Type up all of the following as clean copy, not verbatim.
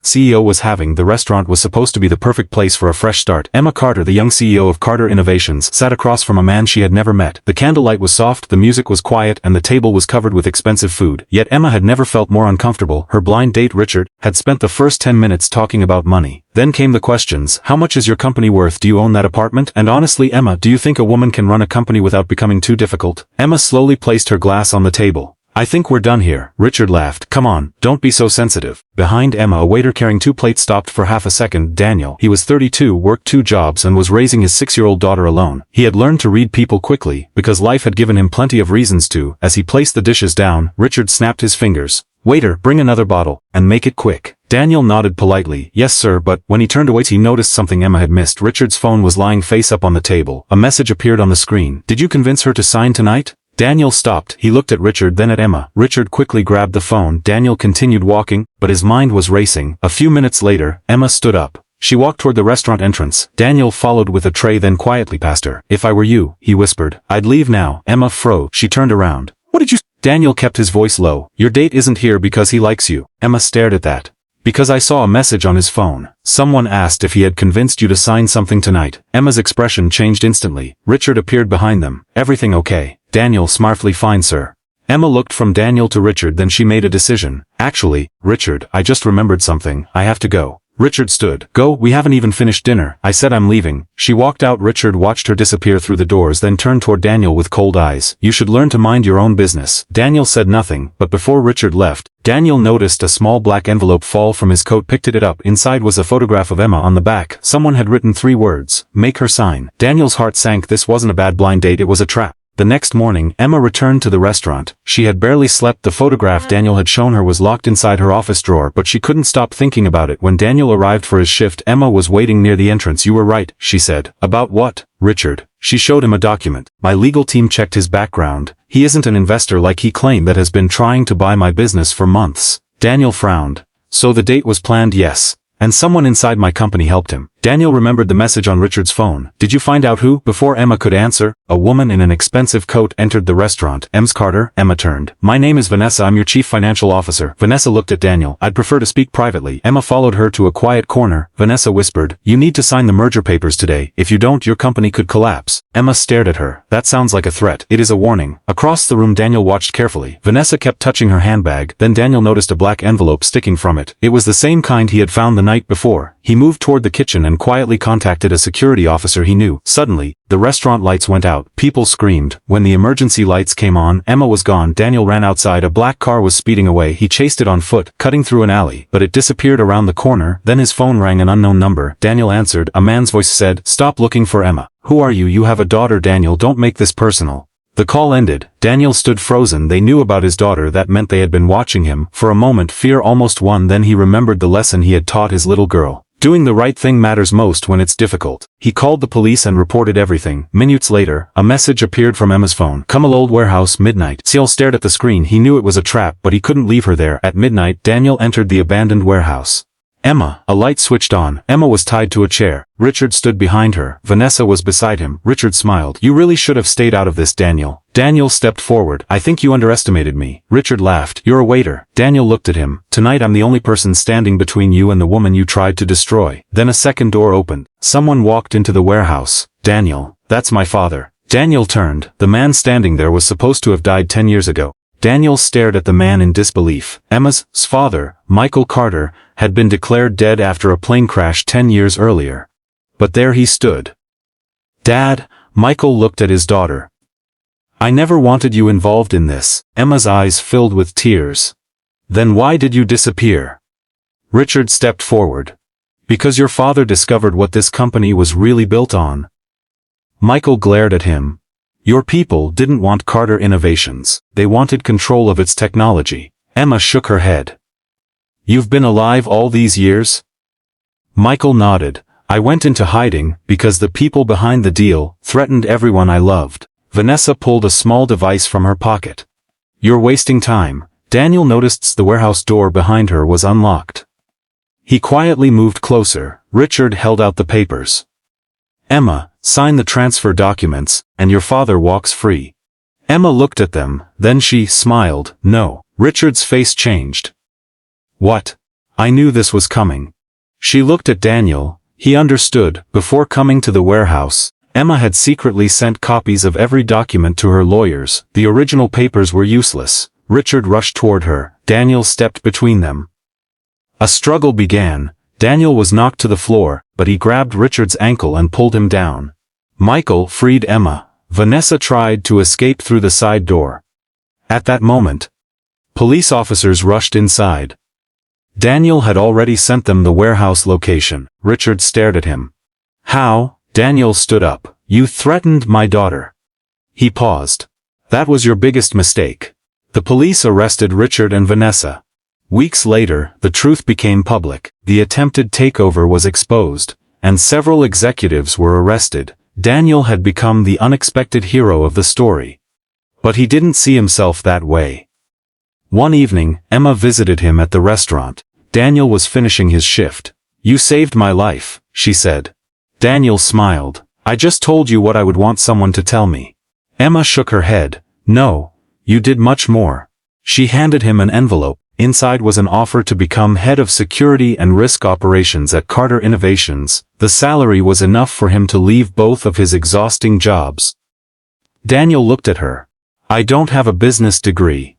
CEO was having. The restaurant was supposed to be the perfect place for a fresh start. Emma Carter, the young CEO of Carter Innovations, sat across from a man she had never met. The candlelight was soft, the music was quiet, and the table was covered with expensive food. Yet Emma had never felt more uncomfortable. Her blind date, Richard, had spent the first 10 minutes talking about money. Then came the questions. How much is your company worth? Do you own that apartment? And honestly, Emma, do you think a woman can run a company without becoming too difficult? Emma slowly placed her glass on the table. I think we're done here. Richard laughed. Come on, don't be so sensitive. Behind Emma, a waiter carrying 2 plates stopped for half a second. Daniel. He was 32, worked 2 jobs, and was raising his 6-year-old daughter alone. He had learned to read people quickly, because life had given him plenty of reasons to. As he placed the dishes down, Richard snapped his fingers. Waiter, bring another bottle, and make it quick. Daniel nodded politely. Yes sir, but when he turned away he noticed something Emma had missed. Richard's phone was lying face up on the table. A message appeared on the screen. Did you convince her to sign tonight? Daniel stopped. He looked at Richard, then at Emma. Richard quickly grabbed the phone. Daniel continued walking, but his mind was racing. A few minutes later, Emma stood up. She walked toward the restaurant entrance. Daniel followed with a tray, then quietly passed her. If I were you, he whispered, I'd leave now. Emma froze. She turned around. What did you say? Daniel kept his voice low. Your date isn't here because he likes you. Emma stared at that. Because I saw a message on his phone. Someone asked if he had convinced you to sign something tonight. Emma's expression changed instantly. Richard appeared behind them. Everything okay? Daniel smartly, fine sir. Emma looked from Daniel to Richard, then she made a decision. Actually, Richard, I just remembered something. I have to go. Richard stood. Go, we haven't even finished dinner. I said I'm leaving. She walked out. Richard watched her disappear through the doors, then turned toward Daniel with cold eyes. You should learn to mind your own business. Daniel said nothing, but before Richard left, Daniel noticed a small black envelope fall from his coat. Picked it up. Inside was a photograph of Emma. On the back, someone had written 3 words. Make her sign. Daniel's heart sank. This wasn't a bad blind date, it was a trap. The next morning, Emma returned to the restaurant. She had barely slept. The photograph Daniel had shown her was locked inside her office drawer, but she couldn't stop thinking about it. When Daniel arrived for his shift, Emma was waiting near the entrance. You were right, she said. About what, Richard? She showed him a document. My legal team checked his background. He isn't an investor like he claimed that has been trying to buy my business for months. Daniel frowned. So the date was planned? Yes. And someone inside my company helped him. Daniel remembered the message on Richard's phone. Did you find out who? Before Emma could answer, a woman in an expensive coat entered the restaurant. Ms. Carter. Emma turned. My name is Vanessa. I'm your chief financial officer. Vanessa looked at Daniel. I'd prefer to speak privately. Emma followed her to a quiet corner. Vanessa whispered, you need to sign the merger papers today. If you don't, your company could collapse. Emma stared at her. That sounds like a threat. It is a warning. Across the room, Daniel watched carefully. Vanessa kept touching her handbag. Then Daniel noticed a black envelope sticking from it. It was the same kind he had found the night before. He moved toward the kitchen and quietly contacted a security officer he knew. Suddenly, the restaurant lights went out. People screamed. When the emergency lights came on, Emma was gone. Daniel ran outside. A black car was speeding away. He chased it on foot, cutting through an alley, but it disappeared around the corner. Then his phone rang. An unknown number. Daniel answered. A man's voice said, stop looking for Emma. Who are you? You have a daughter. Daniel, don't make this personal. The call ended. Daniel stood frozen. They knew about his daughter. That meant they had been watching him. For a moment, fear almost won. Then he remembered the lesson he had taught his little girl. Doing the right thing matters most when it's difficult. He called the police and reported everything. Minutes later, a message appeared from Emma's phone. Cumel Old Warehouse, midnight. Seal stared at the screen. He knew it was a trap, but he couldn't leave her there. At midnight, Daniel entered the abandoned warehouse. Emma. A light switched on. Emma was tied to a chair. Richard stood behind her. Vanessa was beside him. Richard smiled. You really should have stayed out of this, Daniel. Daniel stepped forward. I think you underestimated me. Richard laughed. You're a waiter. Daniel looked at him. Tonight I'm the only person standing between you and the woman you tried to destroy. Then a second door opened. Someone walked into the warehouse. Daniel. That's my father. Daniel turned. The man standing there was supposed to have died 10 years ago. Daniel stared at the man in disbelief. Emma's father, Michael Carter, had been declared dead after a plane crash 10 years earlier. But there he stood. Dad, Michael looked at his daughter. I never wanted you involved in this. Emma's eyes filled with tears. Then why did you disappear? Richard stepped forward. Because your father discovered what this company was really built on. Michael glared at him. Your people didn't want Carter Innovations. They wanted control of its technology. Emma shook her head. You've been alive all these years? Michael nodded. I went into hiding because the people behind the deal threatened everyone I loved. Vanessa pulled a small device from her pocket. You're wasting time. Daniel noticed the warehouse door behind her was unlocked. He quietly moved closer. Richard held out the papers. Emma, sign the transfer documents, and your father walks free. Emma looked at them, then she smiled. No. Richard's face changed. What? I knew this was coming. She looked at Daniel. He understood. Before coming to the warehouse, Emma had secretly sent copies of every document to her lawyers. The original papers were useless. Richard rushed toward her. Daniel stepped between them. A struggle began. Daniel was knocked to the floor, but he grabbed Richard's ankle and pulled him down. Michael freed Emma. Vanessa tried to escape through the side door. At that moment, police officers rushed inside. Daniel had already sent them the warehouse location. Richard stared at him. How? Daniel stood up. You threatened my daughter. He paused. That was your biggest mistake. The police arrested Richard and Vanessa. Weeks later, the truth became public. The attempted takeover was exposed, and several executives were arrested. Daniel had become the unexpected hero of the story. But he didn't see himself that way. One evening, Emma visited him at the restaurant. Daniel was finishing his shift. You saved my life, she said. Daniel smiled. I just told you what I would want someone to tell me. Emma shook her head. No, you did much more. She handed him an envelope. Inside was an offer to become head of security and risk operations at Carter Innovations. The salary was enough for him to leave both of his exhausting jobs. Daniel looked at her. I don't have a business degree.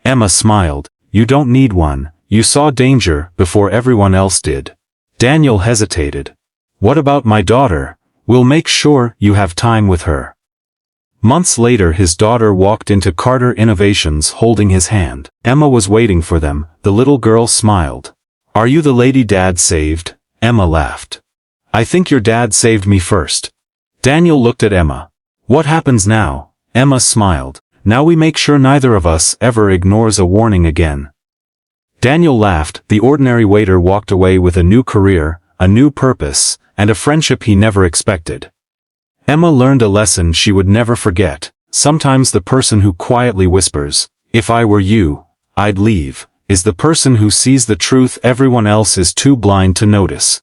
Emma smiled. You don't need one. You saw danger before everyone else did. Daniel hesitated. What about my daughter? We'll make sure you have time with her. Months later, his daughter walked into Carter Innovations holding his hand. Emma was waiting for them. The little girl smiled. Are you the lady Dad saved? Emma laughed. I think your dad saved me first. Daniel looked at Emma. What happens now? Emma smiled. Now we make sure neither of us ever ignores a warning again. Daniel laughed. The ordinary waiter walked away with a new career, a new purpose, and a friendship he never expected. Emma learned a lesson she would never forget. Sometimes the person who quietly whispers, "If I were you, I'd leave," is the person who sees the truth everyone else is too blind to notice.